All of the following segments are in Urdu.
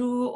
2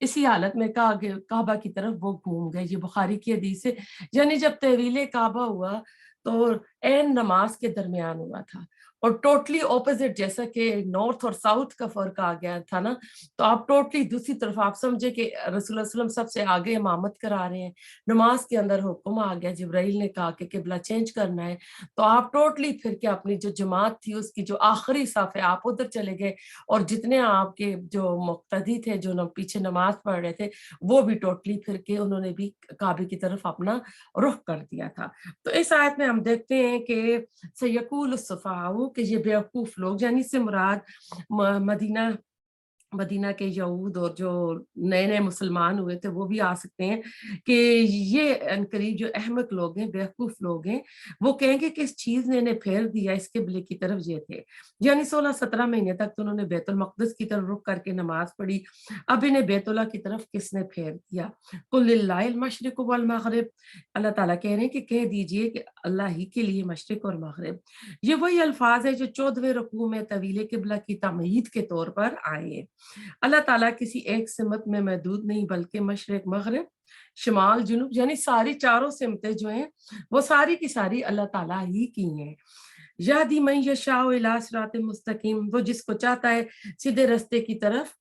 اسی حالت میں کعبہ کی طرف وہ گھوم گئے. یہ بخاری کی حدیث ہے. یعنی جب تحویل کعبہ ہوا تو عین نماز کے درمیان ہوا تھا اور ٹوٹلی اپوزٹ, جیسا کہ نارتھ اور ساؤتھ کا فرق آ گیا تھا نا, تو آپ ٹوٹلی دوسری طرف آپ سمجھے کہ رسول اللہ صلی اللہ علیہ وسلم سب سے آگے امامت کرا رہے ہیں. نماز کے اندر حکم آ گیا, جبرائیل نے کہا کہ قبلہ چینج کرنا ہے, تو آپ ٹوٹلی پھر کے اپنی جو جماعت تھی اس کی جو آخری صف ہے آپ ادھر چلے گئے, اور جتنے آپ کے جو مقتدی تھے جو پیچھے نماز پڑھ رہے تھے وہ بھی ٹوٹلی پھر کے انہوں نے بھی کعبے کی طرف اپنا رخ کر دیا تھا. تو اس آیت میں ہم دیکھتے ہیں کہ سیقول السفہاء کہ یہ بیوقوف لوگ, یعنی سے مراد مدینہ کے یہود اور جو نئے نئے مسلمان ہوئے تھے وہ بھی آ سکتے ہیں, کہ یہ انقریب جو احمق لوگ ہیں, بیوقوف لوگ ہیں, وہ کہیں گے کہ اس چیز نے انہیں پھیر دیا اس قبلے کی طرف. یہ تھے یعنی 16-17 مہینے تک تو انہوں نے بیت المقدس کی طرف رخ کر کے نماز پڑھی, اب انہیں بیت اللہ کی طرف کس نے پھیر دیا؟ قل للہ المشرق والمغرب, اللہ تعالیٰ کہہ رہے ہیں کہ کہہ دیجئے کہ اللہ ہی کے لیے مشرق اور مغرب. یہ وہی الفاظ ہے جو 14ویں رکوع میں طویل قبلہ کی تمہید کے طور پر آئے ہیں. اللہ تعالیٰ کسی ایک سمت میں محدود نہیں, بلکہ مشرق مغرب شمال جنوب یعنی ساری چاروں سمتیں جو ہیں وہ ساری کی ساری اللہ تعالیٰ ہی کی ہیں. یہدی من یشاء الی صراط مستقیم, وہ جس کو چاہتا ہے سیدھے رستے کی طرف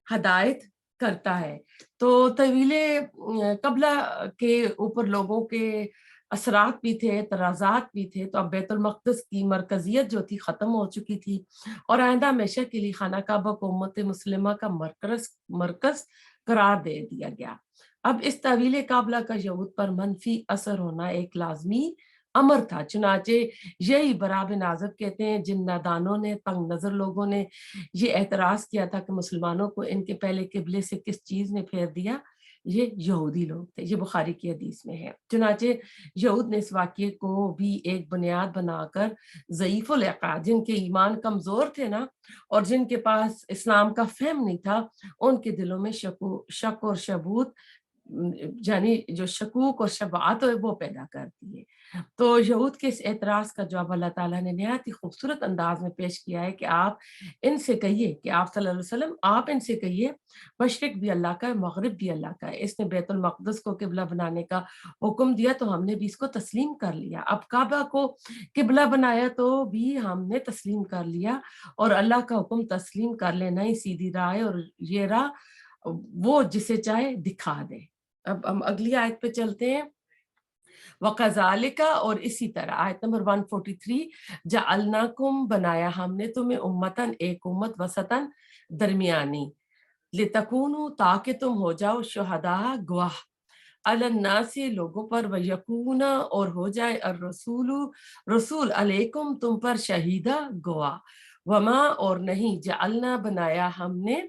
ہدایت کرتا ہے. تو طویل قبلہ کے اوپر لوگوں کے اثرات بھی تھے, اعتراضات بھی تھے, تو اب بیت المقدس کی مرکزیت جو تھی ختم ہو چکی تھی, اور آئندہ ہمیشہ کے لیے خانہ کعبہ کو امت مسلمہ کا مرکز قرار دے دیا گیا. اب اس طویل قبلہ کا یہود پر منفی اثر ہونا ایک لازمی امر تھا. چنانچہ یہی برا بن عازب کہتے ہیں جن نادانوں نے, تنگ نظر لوگوں نے یہ اعتراض کیا تھا کہ مسلمانوں کو ان کے پہلے قبلے سے کس چیز نے پھیر دیا, یہ یہودی لوگ تھے. یہ بخاری کی حدیث میں ہے. چنانچہ یہود نے اس واقعے کو بھی ایک بنیاد بنا کر ضعیف العقاد, جن کے ایمان کمزور تھے نا اور جن کے پاس اسلام کا فہم نہیں تھا, ان کے دلوں میں شک اور شبوت یعنی جو شکوک اور شبہات ہے وہ پیدا کرتی ہے. تو یہود کے اس اعتراض کا جواب اللہ تعالیٰ نے نہایت ہی خوبصورت انداز میں پیش کیا ہے کہ آپ ان سے کہیے کہ آپ صلی اللہ علیہ وسلم آپ ان سے کہیے مشرق بھی اللہ کا ہے, مغرب بھی اللہ کا ہے. اس نے بیت المقدس کو قبلہ بنانے کا حکم دیا تو ہم نے بھی اس کو تسلیم کر لیا. اب کعبہ کو قبلہ بنایا تو بھی ہم نے تسلیم کر لیا, اور اللہ کا حکم تسلیم کر لینا ہی سیدھی راہ ہے, اور یہ راہ وہ جسے چاہے دکھا دے. اب ہم اگلی آیت پہ چلتے ہیں. وَقَذَالِكَ, اور اسی طرح آیت نمبر 143, جَعَلْنَاكُمْ, بنایا ہم نے تمہیں امتاً, ایک امت, وسطاً, درمیانی, لِتَكُونُوا, تاکہ تم ہو جاؤ, شہداء, گواہ, علی الناس, لوگوں پر, وَيَكُونَ, اور ہو جائے, الرسول, رسول, علیکم, تم پر, شہیدہ, گواہ, وما, اور نہیں, جعلنا, بنایا ہم نے,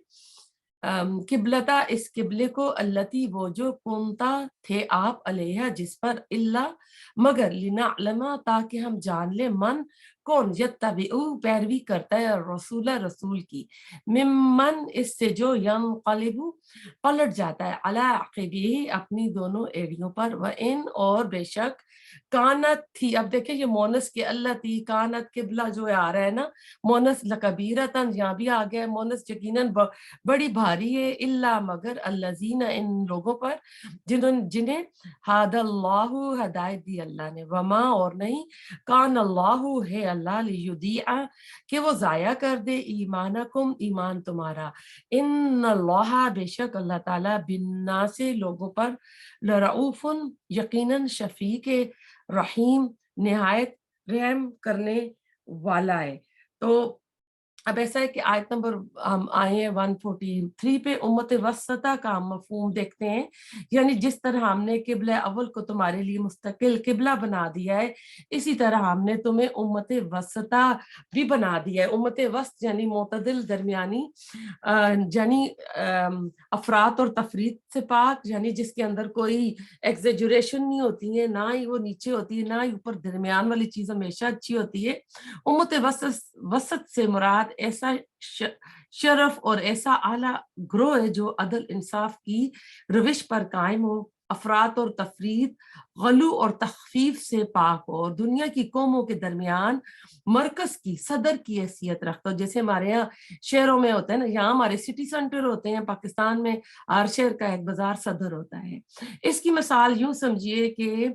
قبلتا, اس قبلے کو, التی, وہ جو, کنتا, تھے آپ, علیہ, جس پر, اللہ, مگر, لنعلم, تاکہ ہم جان لیں, من, کون, یتبعو, پیروی کرتا ہے, رسول, رسول کی, ممن, اس سے جو, ینقلبو, پلٹ جاتا ہے, علی عقبیہ, اپنی دونوں ایڑیوں پر, وَإِن, اور بے شک, کانت, تھی. اب دیکھیں یہ مونس کے اللہ تھی, کانت, قبلہ جو آ رہا ہے نا, مونس لکبیرتن, یہاں بھی آ گیا ہے مونس یقیناً بڑی بھاری ہے, اللہ, مگر, الذین, ان لوگوں پر, جنہیں ہاد اللہ, ہدایت دی اللہ نے, وما, اور نہیں, کان اللہ, ہے اللہ, لیضیع, کہ وہ ضائع کر دے, ایمانکم, ایمان تمہارا, ان اللہ, بے شک اللہ تعالیٰ, بالناس, لوگوں پر, لرؤوف, یقیناً شفیق, رحیم, نہایت رحم کرنے والا ہے. تو اب ایسا ہے کہ آیت نمبر ہم آئے ہیں 143 پہ, امت وسطہ کا ہم مفہوم دیکھتے ہیں, یعنی جس طرح ہم نے قبلہ اول کو تمہارے لیے مستقل قبلہ بنا دیا ہے, اسی طرح ہم نے تمہیں امت وسطہ بھی بنا دیا ہے. امت وسط یعنی معتدل, درمیانی, یعنی افراط اور تفریط سے پاک, یعنی جس کے اندر کوئی ایگزیجریشن نہیں ہوتی ہے, نہ ہی وہ نیچے ہوتی ہے, نہ ہی اوپر, درمیان والی چیز ہمیشہ اچھی ہوتی ہے. امت وسط سے مراد ایسا شرف اور ایسا اعلیٰ گروہ ہے جو عدل انصاف کی روش پر قائم ہو, افراط اور تفرید، غلو اور تخفیف سے پاک ہو، اور دنیا کی قوموں کے درمیان مرکز کی، صدر کی حیثیت رکھتا ہو۔ جیسے ہمارے یہاں شہروں میں ہوتا ہے نا، یہاں ہمارے سٹی سینٹر ہوتے ہیں، پاکستان میں ہر شہر کا ایک بازار صدر ہوتا ہے۔ اس کی مثال یوں سمجھیے کہ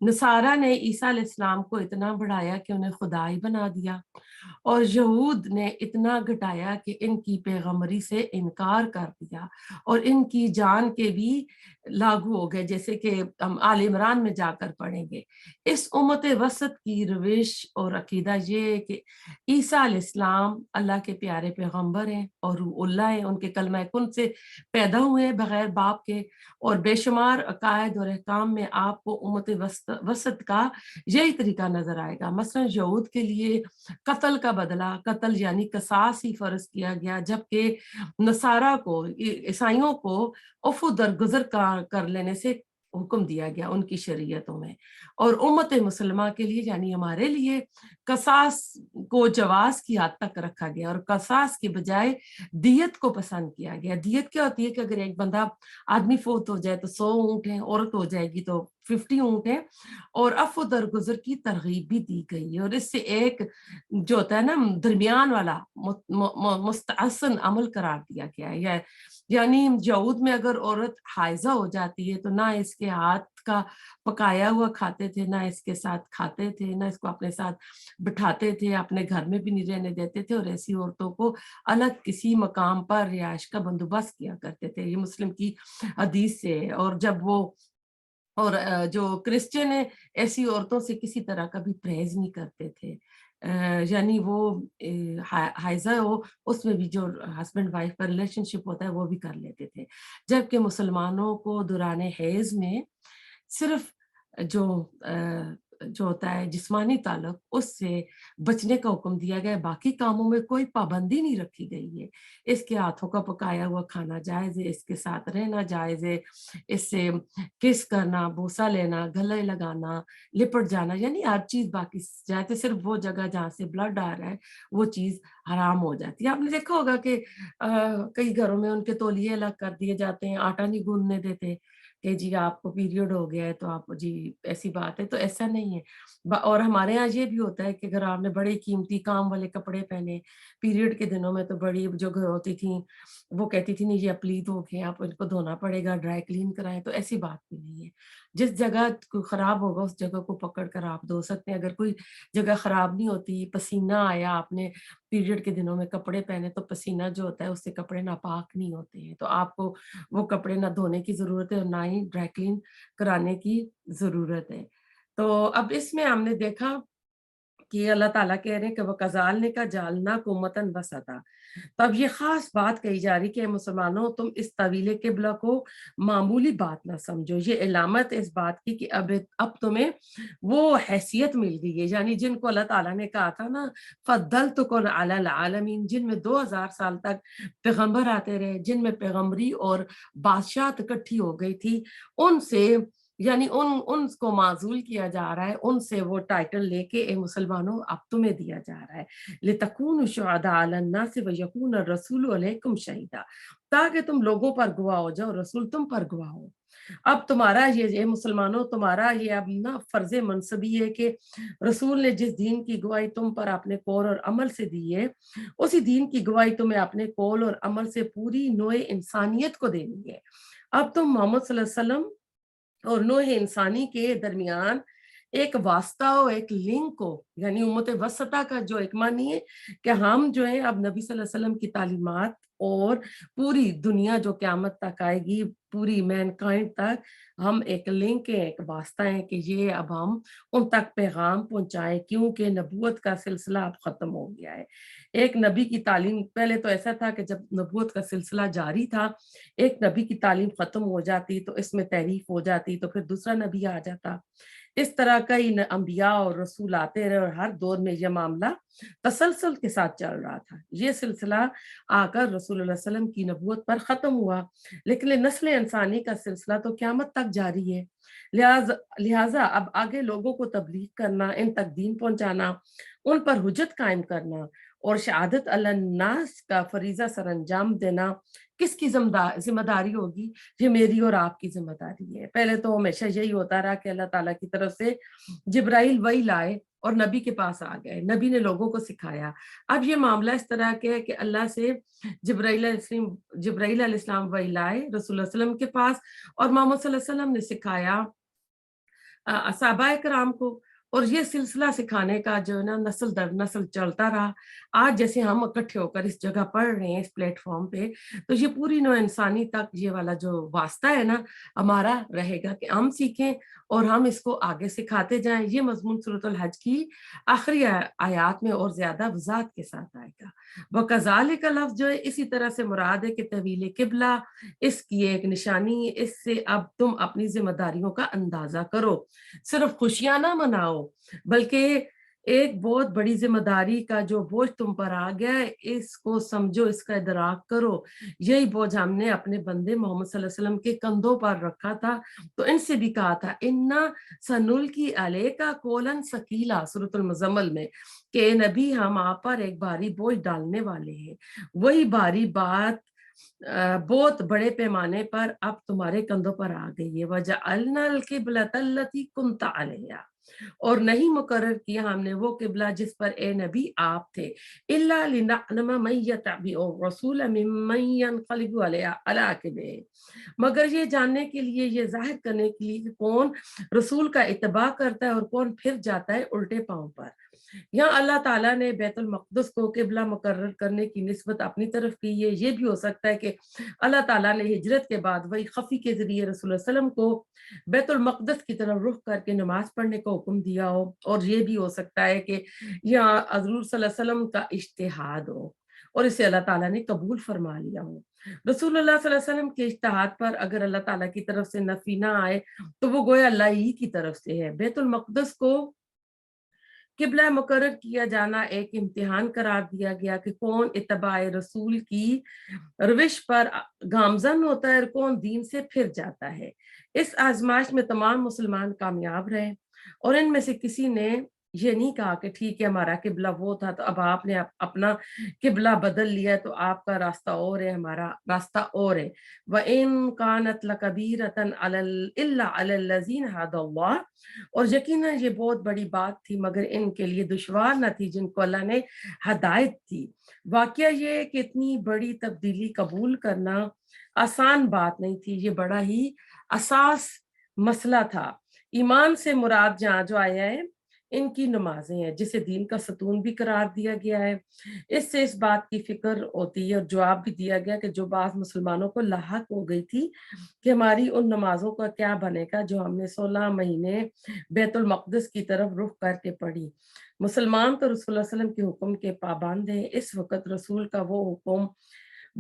نصارہ نے عیسیٰ علیہ السلام کو اتنا بڑھایا کہ انہیں خدا ہی بنا دیا، اور یہود نے اتنا گھٹایا کہ ان کی پیغمبری سے انکار کر دیا اور ان کی جان کے بھی لاگو ہو گئے، جیسے کہ ہم آل عمران میں جا کر پڑھیں گے۔ اس امت وسط کی روش اور عقیدہ یہ ہے کہ عیسیٰ علیہ السلام اللہ کے پیارے پیغمبر ہیں اور روح اللہ ہیں، ان کے کلمہ کن سے پیدا ہوئے ہیں بغیر باپ کے، اور بے شمار عقائد اور احکام میں آپ کو امت وسط کا یہی طریقہ نظر آئے گا۔ مثلا یہود کے لیے قتل کا بدلہ، قتل یعنی قصاص ہی فرض کیا گیا، جبکہ نصارہ کو، عیسائیوں کو عفو درگزر کر لینے سے حکم دیا گیا ان کی شریعتوں میں، اور امت مسلمہ کے لیے یعنی ہمارے لیے قصاص کو جواز کی حد تک رکھا گیا، اور قصاص کے بجائے دیت کو پسند کیا گیا۔ دیت کیا ہوتی ہے کہ اگر ایک بندہ آدمی فوت ہو جائے تو 100 اونٹ ہیں، عورت ہو جائے گی تو 50 اونٹ ہیں، اور عفو درگزر کی ترغیب بھی دی گئی ہے، اور اس سے ایک جو ہوتا ہے نا درمیان والا مستحسن عمل قرار دیا گیا ہے۔ یعنی یہود میں اگر عورت حائضہ ہو جاتی ہے تو نہ اس کے ہاتھ کا پکایا ہوا کھاتے تھے، نہ اس کے ساتھ کھاتے تھے، نہ اس کو اپنے ساتھ بٹھاتے تھے، اپنے گھر میں بھی نہیں رہنے دیتے تھے، اور ایسی عورتوں کو الگ کسی مقام پر رہائش کا بندوبست کیا کرتے تھے۔ یہ مسلم کی حدیث سے ہے۔ اور جب وہ اور جو کرسچن ہیں ایسی عورتوں سے کسی طرح کا بھی پرہیز نہیں کرتے تھے، یعنی وہ حائضہ ہو اس میں بھی جو ہسبینڈ وائف کا ریلیشن شپ ہوتا ہے وہ بھی کر لیتے تھے، جبکہ مسلمانوں کو دوران حیض میں صرف جو جو ہوتا ہے جسمانی تعلق اس سے بچنے کا حکم دیا گیا ہے، باقی کاموں میں کوئی پابندی نہیں رکھی گئی ہے۔ اس کے ہاتھوں کا پکایا ہوا کھانا جائز ہے، اس کے ساتھ رہنا جائز ہے، اس سے کس کرنا، بوسہ لینا، گلے لگانا، لپٹ جانا، یعنی ہر چیز باقی جائز ہے، صرف وہ جگہ جہاں سے بلڈ آ رہا ہے وہ چیز حرام ہو جاتی ہے۔ آپ نے دیکھا ہوگا کہ کئی گھروں میں ان کے تولیے الگ کر دیے جاتے ہیں، آٹا نہیں گوندنے دیتے کہ جی آپ کو پیریڈ ہو گیا ہے تو آپ جی ایسی بات ہے، تو ایسا نہیں ہے۔ اور ہمارے ہاں یہ بھی ہوتا ہے کہ اگر آپ نے بڑے قیمتی کام والے کپڑے پہنے پیریڈ کے دنوں میں، تو بڑی جو گھر ہوتی تھیں وہ کہتی تھی نہیں یہ اپلیت ہو گئے، آپ ان کو دھونا پڑے گا، ڈرائی کلین کرائیں، تو ایسی بات بھی نہیں ہے۔ جس جگہ خراب ہوگا اس جگہ کو پکڑ کر آپ دھو سکتے ہیں۔ اگر کوئی جگہ خراب نہیں ہوتی، پسینہ آیا، آپ نے پیریڈ کے دنوں میں کپڑے پہنے، تو پسینہ جو ہوتا ہے اس سے کپڑے ناپاک نہیں ہوتے ہیں، تو آپ کو وہ کپڑے نہ دھونے کی ضرورت ہے اور نہ ہی ڈرائی کلین کرانے کی ضرورت ہے۔ تو اب اس میں ہم نے دیکھا کہ اللہ تعالیٰ کہہ رہے ہیں کہ وہ کذالک جعلناکم امۃ وسطا، تو اب یہ خاص بات کہی جا رہی کہ مسلمانوں تم اس طویل قبلہ کو معمولی بات نہ سمجھو، یہ علامت اس بات کی کہ اب تمہیں وہ حیثیت مل گئی ہے، یعنی جن کو اللہ تعالیٰ نے کہا تھا نا فضلتکم علی العالمین، جن میں 2000 سال تک پیغمبر آتے رہے، جن میں پیغمبری اور بادشاہت اکٹھی ہو گئی تھی، ان سے یعنی ان کو معزول کیا جا رہا ہے، ان سے وہ ٹائٹل لے کے اے مسلمانوں اب تمہیں دیا جا رہا ہے، لِتَكُونُوا شُهَدَاءَ عَلَى النَّاسِ وَيَكُونَ الرَّسُولُ عَلَيْكُمْ شَهِيدًا، تاکہ تم لوگوں پر گواہ ہو جاؤ، رسول تم پر گواہ ہو۔ اب تمہارا یہ مسلمانوں تمہارا یہ اب نا فرض منصبی ہے کہ رسول نے جس دین کی گواہی تم پر اپنے قول اور عمل سے دی ہے، اسی دین کی گواہی تمہیں اپنے قول اور عمل سے پوری نوع انسانیت کو دینی ہے۔ اب تم محمد صلی اللہ علیہ وسلم اور نوع انسانی کے درمیان ایک واسطہ ہو، ایک لنک ہو، یعنی امت وسطہ کا جو ایک معنی ہے کہ ہم جو ہیں اب نبی صلی اللہ علیہ وسلم کی تعلیمات اور پوری دنیا جو قیامت تک آئے گی، پوری مین کائنڈ تک ہم ایک لنک ہیں، ایک واسطہ ہیں کہ یہ اب ہم ان تک پیغام پہنچائیں، کیونکہ نبوت کا سلسلہ اب ختم ہو گیا ہے۔ ایک نبی کی تعلیم، پہلے تو ایسا تھا کہ جب نبوت کا سلسلہ جاری تھا، ایک نبی کی تعلیم ختم ہو جاتی تو اس میں تحریف ہو جاتی تو پھر دوسرا نبی آ جاتا، اس طرح کئی انبیاء اور رسول آتے رہے، اور ہر دور میں یہ معاملہ تسلسل کے ساتھ چل رہا تھا۔ یہ سلسلہ آ کر رسول اللہ صلی اللہ علیہ وسلم کی نبوت پر ختم ہوا، لیکن نسل انسانی کا سلسلہ تو قیامت تک جاری ہے۔ لہٰذا اب آگے لوگوں کو تبلیغ کرنا، ان تک دین پہنچانا، ان پر حجت قائم کرنا اور شہادت علی الناس کا فریضہ سر انجام دینا، کس کی ذمہ داری ہوگی؟ یہ میری اور آپ کی ذمہ داری ہے۔ پہلے تو ہمیشہ یہی ہوتا رہا کہ اللہ تعالیٰ کی طرف سے جبرائیل وحی لائے اور نبی کے پاس آ گئے، نبی نے لوگوں کو سکھایا۔ اب یہ معاملہ اس طرح کے ہے کہ اللہ سے جبرائیل علیہ السلام وحی لائے رسول اللہ علیہ وسلم کے پاس، اور محمد صلی اللہ علیہ وسلم نے سکھایا صحابہ کرام کو، اور یہ سلسلہ سکھانے کا جو ہے نا نسل در نسل چلتا رہا۔ آج جیسے ہم اکٹھے ہو کر اس جگہ پڑھ رہے ہیں اس پلیٹ فارم پہ، تو یہ پوری نوع انسانی تک یہ والا جو واسطہ ہے نا ہمارا رہے گا کہ ہم سیکھیں اور ہم اس کو آگے سکھاتے جائیں۔ یہ مضمون سورۃ الحج کی آخری آیات میں اور زیادہ وضاحت کے ساتھ آئے گا۔ وَكَذَلِكَ لفظ جو ہے اسی طرح سے مراد ہے کہ طویل قبلہ اس کی ایک نشانی، اس سے اب تم اپنی ذمہ داریوں کا اندازہ کرو، صرف خوشیاں نہ مناؤ بلکہ ایک بہت بڑی ذمہ داری کا جو بوجھ تم پر آ گیا ہے اس کو سمجھو، اس کا ادراک کرو۔ یہی بوجھ ہم نے اپنے بندے محمد صلی اللہ علیہ وسلم کے کندھوں پر رکھا تھا، تو ان سے بھی کہا تھا اِنَّا سَنُلْقِي عَلَيْكَ قَوْلًا ثَقِيلًا سورۃ المزمل میں، کہ نبی ہم آپ پر ایک بھاری بوجھ ڈالنے والے ہیں۔ وہی بھاری بات بہت بڑے پیمانے پر اب تمہارے کندھوں پر آ گئی ہے۔ وَجَعَلْنَا الْقِبْلَةَ الَّتِي كُنْتَ عَلَيْهَا، اور نہیں مقرر کیا ہم نے وہ قبلہ جس پر اے نبی آپ تھے، إِلَّا لِنَعْلَمَ مَن يَتَّبِعُ الرَّسُولَ مِمَّن يَنقَلِبُ عَلَىٰ عَقِبَيْهِ، مگر یہ جاننے کے لیے، یہ ظاہر کرنے کے لیے کہ کون رسول کا اتباع کرتا ہے اور کون پھر جاتا ہے الٹے پاؤں پر۔ یہاں اللہ تعالیٰ نے بیت المقدس کو قبلہ مقرر کرنے کی نسبت اپنی طرف کی ہے۔ یہ بھی ہو سکتا ہے کہ اللہ تعالیٰ نے ہجرت کے بعد وہی خفی کے ذریعے رسول اللہ علیہ وسلم کو بیت المقدس کی طرف رخ کر کے نماز پڑھنے کا حکم دیا ہو، اور یہ بھی ہو سکتا ہے کہ یہاں حضور صلی اللہ علیہ وسلم کا اجتہاد ہو اور اسے اللہ تعالیٰ نے قبول فرما لیا ہو۔ رسول اللہ صلی اللہ علیہ وسلم کے اجتہاد پر اگر اللہ تعالیٰ کی طرف سے نفی نہ آئے تو وہ گویا اللہ ہی کی طرف سے ہے۔ بیت المقدس کو قبلہ مقرر کیا جانا ایک امتحان قرار دیا گیا کہ کون اتباع رسول کی روش پر گامزن ہوتا ہے اور کون دین سے پھر جاتا ہے۔ اس آزمائش میں تمام مسلمان کامیاب رہے، اور ان میں سے کسی نے یہ نہیں کہا کہ ٹھیک ہے ہمارا قبلہ وہ تھا تو اب آپ نے اپنا قبلہ بدل لیا تو آپ کا راستہ اور ہے، ہمارا راستہ اور ہے۔ وَإِن كَانَتْ لَكَبِيرَةً إِلَّا عَلَى الَّذِينَ هَدَى اللَّهُ، اور یقیناً یہ بہت بڑی بات تھی مگر ان کے لیے دشوار نہ تھی جن کو اللہ نے ہدایت دی۔ واقعہ یہ ہے کہ اتنی بڑی تبدیلی قبول کرنا آسان بات نہیں تھی، یہ بڑا ہی اساس مسئلہ تھا۔ ایمان سے مراد جہاں جو آیا ہے ان کی نمازیں ہیں، جسے دین کا ستون بھی قرار دیا گیا ہے۔ اس سے اس بات کی فکر ہوتی ہے اور جواب بھی دیا گیا کہ جو بعض مسلمانوں کو لاحق ہو گئی تھی کہ ہماری ان نمازوں کا کیا بنے گا جو ہم نے 16 مہینے بیت المقدس کی طرف رخ کر کے پڑھی۔ مسلمان تو رسول اللہ علیہ وسلم کے حکم کے پابند ہیں۔ اس وقت رسول کا وہ حکم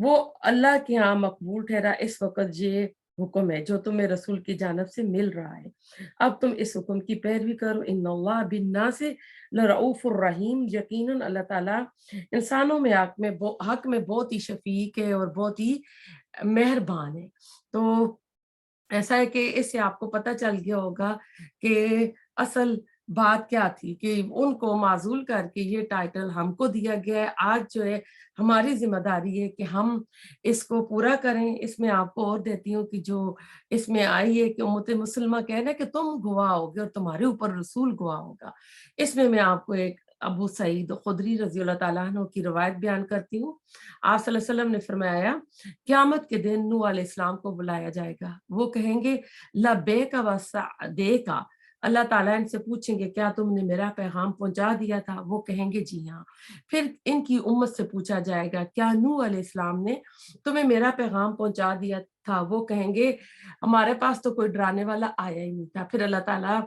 وہ اللہ کے ہاں مقبول ٹھہرا۔ اس وقت یہ حکم ہے جو تمہیں رسول کی جانب سے مل رہا ہے، اب تم اس حکم کی پیروی کرو۔ ان اللہ بالناس لرؤوف الرحیم، یقیناً اللہ تعالیٰ انسانوں میں حق میں بہت ہی شفیق ہے اور بہت ہی مہربان ہے۔ تو ایسا ہے کہ اس سے آپ کو پتہ چل گیا ہوگا کہ اصل بات کیا تھی کہ ان کو معزول کر کے یہ ٹائٹل ہم کو دیا گیا ہے۔ آج جو ہے ہماری ذمہ داری ہے کہ ہم اس کو پورا کریں۔ اس میں آپ کو اور دیتی ہوں کہ جو اس میں آئی ہے کہ امت مسلمہ کہنا کہ تم گواہ ہوگے اور تمہارے اوپر رسول گواہ ہوگا۔ اس میں آپ کو ایک ابو سعید خدری رضی اللہ تعالیٰ عنہ کی روایت بیان کرتی ہوں۔ آپ صلی اللہ علیہ وسلم نے فرمایا قیامت کے دن نوح علیہ السلام کو بلایا جائے گا، وہ کہیں گے لبیک و سعدیک، اللہ تعالیٰ ان سے پوچھیں گے کیا تم نے میرا پیغام پہنچا دیا تھا؟ وہ کہیں گے جی ہاں۔ پھر ان کی امت سے پوچھا جائے گا کیا نوح علیہ السلام نے تمہیں میرا پیغام پہنچا دیا تھا؟ وہ کہیں گے ہمارے پاس تو کوئی ڈرانے والا آیا ہی نہیں تھا۔ پھر اللہ تعالیٰ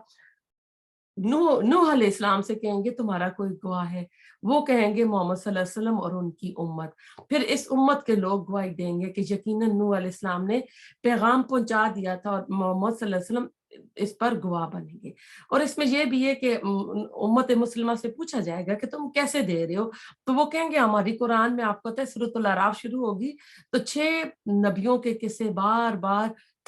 نوح علیہ السلام سے کہیں گے تمہارا کوئی گواہ ہے؟ وہ کہیں گے محمد صلی اللہ علیہ وسلم اور ان کی امت۔ پھر اس امت کے لوگ گواہی دیں گے کہ یقیناً نوح علیہ السلام نے پیغام پہنچا دیا تھا اور محمد صلی اللہ علیہ وسلم اس پر گواہ بنیں گے۔ اور اس میں یہ بھی ہے کہ امت مسلمہ سے پوچھا جائے گا کہ تم کیسے دے رہے ہو؟ تو وہ کہیں گے ہماری قرآن میں آپ کو پتہ ہے سورۃ الاعراف شروع ہوگی تو 6 نبیوں کے قصے بار بار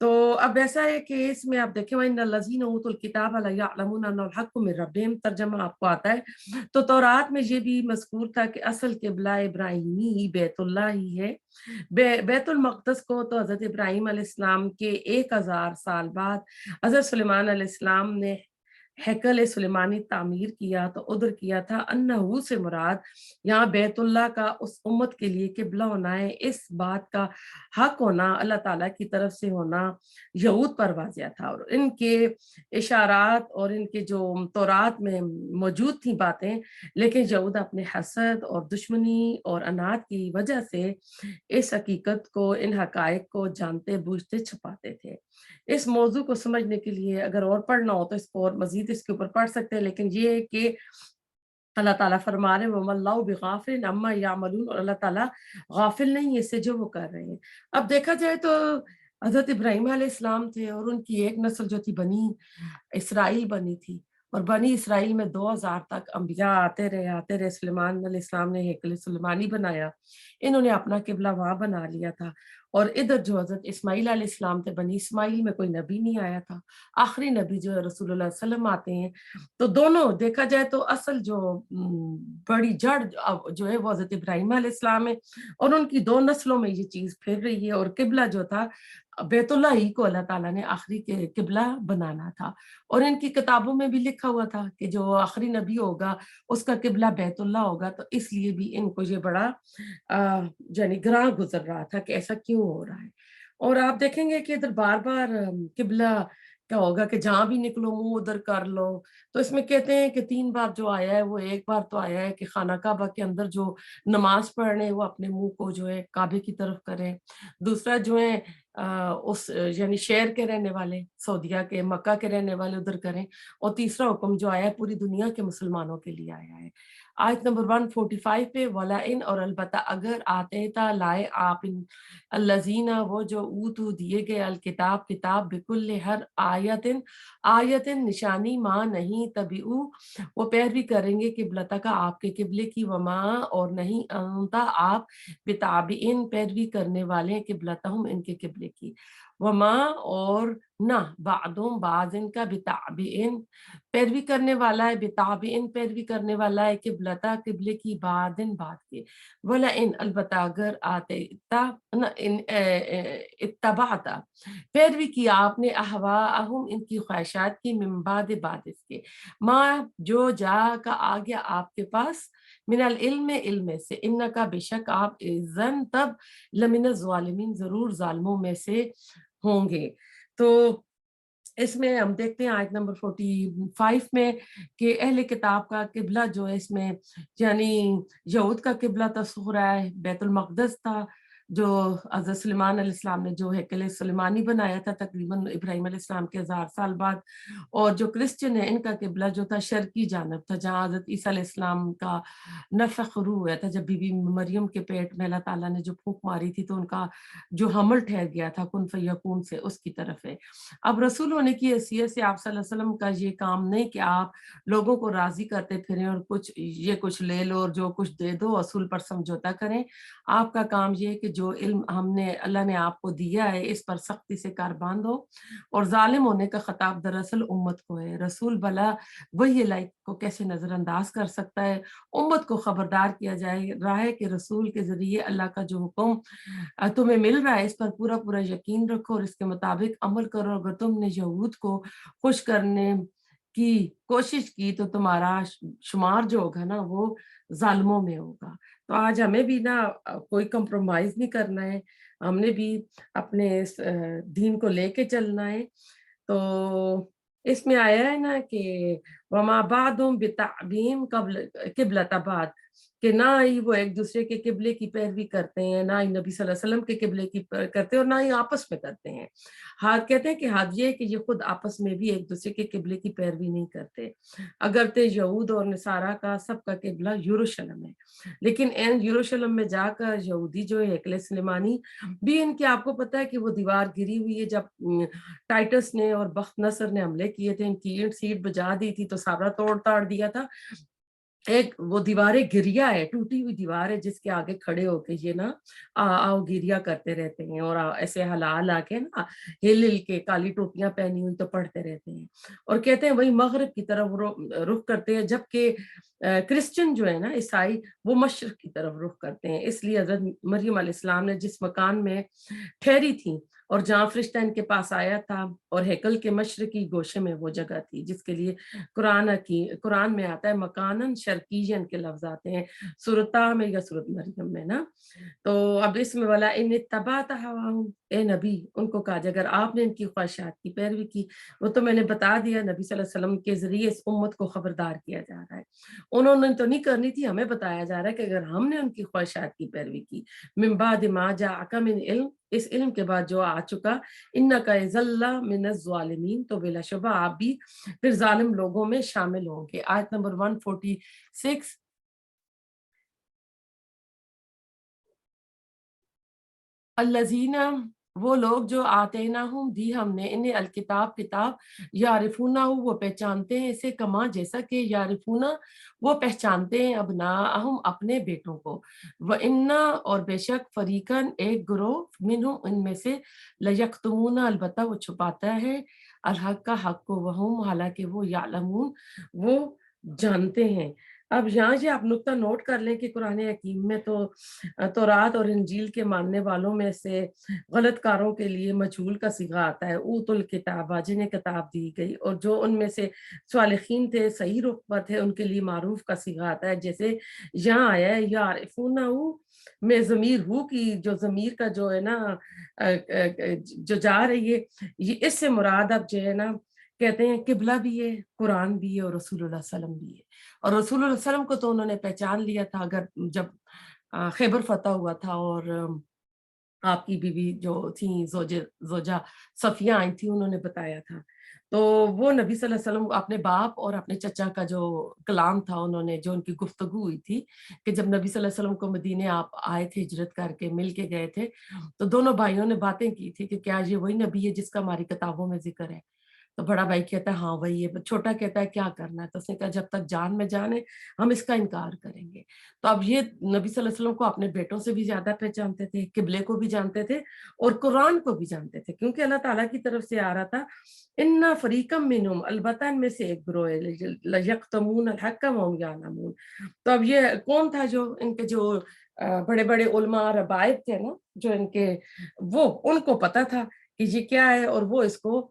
تو اب ایسا ہے کہ اس میں آپ دیکھیں وَإِنَّ الَّذِينَ أُوتُوا الْكِتَابَ لَيَعْلَمُونَ أَنَّهُ الْحَقُّ مِن رَّبِّهِمْ، ترجمہ آپ کو آتا ہے۔ تو تورات میں یہ بھی مذکور تھا کہ اصل قبلہ ابراہیمی ہی بیت اللہ ہی ہے۔ بیت المقدس کو تو حضرت ابراہیم علیہ السلام کے 1000 سال بعد حضرت سلیمان علیہ السلام نے ہیکل سلیمانی تعمیر کیا، تو ادھر کیا تھا۔ انہو سے مراد یہاں بیت اللہ کا اس امت کے لیے قبلہ ہونا ہے، اس بات کا حق ہونا اللہ تعالیٰ کی طرف سے ہونا یہود پر واضح تھا، اور ان کے اشارات اور ان کے جو تورات میں موجود تھیں باتیں، لیکن یہود اپنے حسد اور دشمنی اور انات کی وجہ سے اس حقیقت کو، ان حقائق کو جانتے بوجھتے چھپاتے تھے۔ اس موضوع کو سمجھنے کے لیے اگر اور پڑھنا ہو تو اس کو اور مزید اس کے اوپر پڑھ سکتے ہیں، لیکن یہ ہے کہ اللہ تعالیٰ فرما رہے ہیں وَمَا اللَّهُ بِغَافِلٍ عَمَّا يَعْمَلُونَ، اور اللہ تعالیٰ غافل نہیں ہے اس سے جو وہ کر رہے ہیں۔ اب دیکھا جائے تو حضرت ابراہیم علیہ السلام تھے، اور ان کی ایک نسل جو تھی بنی اسرائیل بنی تھی، اور بنی اسرائیل میں 2000 تک انبیاء آتے رہے۔ سلیمان علیہ السلام نے ہیکل سلیمانی بنایا، انہوں نے اپنا قبلہ وہاں بنا لیا تھا، اور ادھر جو حضرت اسماعیل علیہ السلام تھے، بنی اسماعیل میں کوئی نبی نہیں آیا تھا، آخری نبی جو ہے رسول اللہ صلی اللہ علیہ وسلم آتے ہیں۔ تو دونوں دیکھا جائے تو اصل جو بڑی جڑ جو ہے وہ حضرت ابراہیم علیہ السلام ہے، اور ان کی 2 نسلوں میں یہ چیز پھر رہی ہے، اور قبلہ جو تھا بیت اللہ ہی کو اللہ تعالیٰ نے آخری کے قبلہ بنانا تھا، اور ان کی کتابوں میں بھی لکھا ہوا تھا کہ جو آخری نبی ہوگا اس کا قبلہ بیت اللہ ہوگا، تو اس لیے بھی ان کو یہ بڑا یعنی گراں گزر رہا تھا کہ ایسا کیوں ہو رہا ہے۔ اور آپ دیکھیں گے کہ ادھر بار بار قبلہ کیا ہوگا کہ جہاں بھی نکلو منہ ادھر کر لو، تو اس میں کہتے ہیں کہ 3 بار جو آیا ہے وہ ایک بار تو آیا ہے کہ خانہ کعبہ کے اندر جو نماز پڑھ رہے ہیں وہ اپنے منہ کو جو ہے کعبے کی طرف کریں، دوسرا جو ہے اس یعنی شہر کے رہنے والے، سعودیہ کے، مکہ کے رہنے والے ادھر کریں، اور تیسرا حکم جو آیا ہے پوری دنیا کے مسلمانوں کے لیے آیا ہے۔ آیت نمبر 145 پہ وَلَئِن، اور البتہ اگر آتے تا لائے آپ الذین، وہ جو اوتو دیے گئے الکتاب کتاب، بکل ہر آیتن نشانی، ماں نہیں تبعو وہ پیروی کریں گے قبلتہ کا آپ کے قبلے کی، وما اور نہیں انتا آپ بتابعین پیروی کرنے والے قبلتہم ان کے قبلے کی، وما اور نہ بعدهم بعض ان کا بتابعین پیروی کرنے والا ہے، بتابعین پیروی کرنے والا ہے قبلتہ قبلے کی، بعدن بعد کے، ولا ان البتہ اگر آتے اتبعتا پیروی کی آپ نے احواءہم ان کی خواہشات کی، من بعد بعد اس کے، ماں جو جا کا آ گیا آپ کے پاس، من العلم علم سے، انکا بے شک آپ اذن تب لمن الظالمین ضرور ظالموں میں سے ہوں گے۔ تو اس میں ہم دیکھتے ہیں آیت نمبر 45 میں کہ اہل کتاب کا قبلہ جو ہے اس میں یعنی یہود کا قبلہ تصور ہے بیت المقدس تھا، جو حضرت سلیمان علیہ السلام نے جو ہیکل سلیمانی بنایا تھا تقریباً ابراہیم علیہ السلام کے 1000 سال بعد، اور جو کرسچن ہے ان کا قبلہ جو تھا شرقی جانب تھا، جہاں حضرت عیسیٰ علیہ السلام کا نفخ روح ہوا تھا، جب بی بی مریم کے پیٹ میں اللہ تعالیٰ نے جو پھونک ماری تھی تو ان کا جو حمل ٹھہر گیا تھا کن فیکون سے، اس کی طرف ہے۔ اب رسول ہونے کی حیثیت سے آپ صلی اللہ علیہ وسلم کا یہ کام نہیں کہ آپ لوگوں کو راضی کرتے پھریں اور کچھ لے لو اور جو کچھ دے دو اصول پر سمجھوتا کریں۔ آپ کا کام یہ ہے کہ جو علم اللہ نے آپ کو دیا ہے اس پر سختی سے کار باندھو، اور ظالم ہونے کا خطاب دراصل امت کو ہے۔ رسول بلا وہی لائق کو کیسے نظر انداز کر سکتا ہے؟ امت کو خبردار کیا جائے رہا ہے کہ رسول کے ذریعے اللہ کا جو حکم تمہیں مل رہا ہے اس پر پورا پورا یقین رکھو اور اس کے مطابق عمل کرو۔ اگر تم نے یہود کو خوش کرنے کی کوشش کی تو تمہارا شمار جو ہوگا نا وہ ظالموں میں ہوگا۔ تو آج ہمیں بھی نا کوئی کمپرومائز نہیں کرنا ہے، ہم نے بھی اپنے دین کو لے کے چلنا ہے۔ تو اس میں آیا ہے نا کہ وما بعدهم بتعبیم قبلۃ بعد، کہ نہ ہی وہ ایک دوسرے کے قبلے کی پیروی کرتے ہیں، نہ ہی نبی صلی اللہ علیہ وسلم کے قبلے کی کرتے ہیں، اور نہ ہی آپس میں کرتے ہیں۔ ہاتھ کہتے ہیں کہ ہاتھ یہ ہے کہ یہ خود آپس میں بھی ایک دوسرے کے قبلے کی پیروی نہیں کرتے، اگرچہ یہود اور نصارہ کا سب کا قبلہ یروشلم ہے، لیکن این یروشلم میں جا کر یہودی جو ہے ہیکل سلیمانی بھی ان کے، آپ کو پتہ ہے کہ وہ دیوار گری ہوئی ہے، جب ٹائٹس نے اور بخت نصر نے حملے کیے تھے ان کی اینٹ سیٹ بجا دی تھی تو سارا توڑ تاڑ دیا تھا، ایک وہ دیواریں گریا ہے، ٹوٹی ہوئی دیوار ہے جس کے آگے کھڑے ہو کے یہ نا آؤ گریا کرتے رہتے ہیں، اور ایسے ہلا ہلا کے نا ہل ہل کے کالی ٹوپیاں پہنی ہوئی تو پڑھتے رہتے ہیں، اور کہتے ہیں وہی مغرب کی طرف رخ کرتے ہیں، جبکہ کرسچن جو ہے نا عیسائی وہ مشرق کی طرف رخ کرتے ہیں۔ اس لیے حضرت مریم علیہ السلام نے جس مکان میں ٹھہری تھی اور جہاں فرشتہ ان کے پاس آیا تھا، اور ہیکل کے مشرقی گوشے میں وہ جگہ تھی جس کے لیے قرآن میں آتا ہے مکانن شرقین کے لفظ آتے ہیں سورۃ میں یا سورۃ مریم میں نا۔ تو اب اس میں والا ان اتبعت ہواہم، اے نبی ان کو کہا جائے اگر آپ نے ان کی خواہشات کی پیروی کی، وہ تو میں نے بتا دیا، نبی صلی اللہ علیہ وسلم کے ذریعے اس امت کو خبردار کیا جا رہا ہے، انہوں نے تو نہیں کرنی تھی، ہمیں بتایا جا رہا ہے کہ اگر ہم نے ان کی خواہشات کی پیروی کی، من بعد ما جاءک من علم، اس علم کے بعد جو آ چکا، انک اذا من الظالمین، تو بلا شبہ آپ بھی پھر ظالم لوگوں میں شامل ہوں گے۔ آیت نمبر 146، الذین، وہ لوگ جو آتیناہم، دی ہم نے انہیں الکتاب کتاب، یعرفونہ وہ پہچانتے ہیں اسے، کما جیسا کہ یعرفونہ وہ پہچانتے ہیں ابناءہم اپنے بیٹوں کو، وَإِنَّا اور بے شک فریقاً ایک گروہ، منہم ان میں سے، لیکتمون البتہ وہ چھپاتا ہے، الحق کا حق کو، وہم حالانکہ وہ یعلمون وہ جانتے ہیں۔ اب یہاں یہ آپ نقطہ نوٹ کر لیں کہ قرآن حکیم میں تو تورات اور انجیل کے ماننے والوں میں سے غلط کاروں کے لیے مجہول کا صیغہ آتا ہے، اوت الکتاب، جنہیں کتاب دی گئی، اور جو ان میں سے صالحین تھے، صحیح رخ پر تھے، ان کے لیے معروف کا صیغہ آتا ہے، جیسے یہاں آیا ہے یعرفونہ میں ضمیر ہو کی، جو ضمیر کا جو ہے نا جو جا رہی ہے، یہ اس سے مراد اب جو ہے نا کہتے ہیں قبلہ بھی ہے، قرآن بھی ہے، اور رسول اللہ صلی اللہ علیہ وسلم بھی ہے، اور رسول اللہ صلی اللہ علیہ وسلم کو تو انہوں نے پہچان لیا تھا اگر جب خیبر فتح ہوا تھا، اور آپ کی بیوی جو تھیں زوجہ صفیہ آئی تھی، انہوں نے بتایا تھا، تو وہ نبی صلی اللہ علیہ وسلم اپنے باپ اور اپنے چچا کا جو کلام تھا، انہوں نے جو ان کی گفتگو ہوئی تھی کہ جب نبی صلی اللہ علیہ وسلم کو مدینے آپ آئے تھے ہجرت کر کے، مل کے گئے تھے، تو دونوں بھائیوں نے باتیں کی تھی کہ کیا یہ وہی نبی ہے جس کا ہماری کتابوں میں ذکر ہے؟ تو بڑا بھائی کہتا ہے ہاں وہی ہے، چھوٹا کہتا ہے کیا کرنا ہے؟ تو اس نے کہا جب تک جان میں جان ہے ہم اس کا انکار کریں گے۔ تو اب یہ نبی صلی اللہ علیہ وسلم کو اپنے بیٹوں سے بھی زیادہ پہچانتے تھے، قبلے کو بھی جانتے تھے، اور قرآن کو بھی جانتے تھے، کیونکہ اللہ تعالیٰ کی طرف سے آ رہا تھا ان فریقم منہم، البتہ ان میں سے ایک گروہ ہے، لیکتمون الحق وہم یعلمون۔ تو اب یہ کون تھا؟ جو ان کے جو بڑے بڑے علماء اور ربائب تھے نا، جو ان کے، وہ ان کو پتا تھا کہ یہ کیا ہے، اور وہ اس کو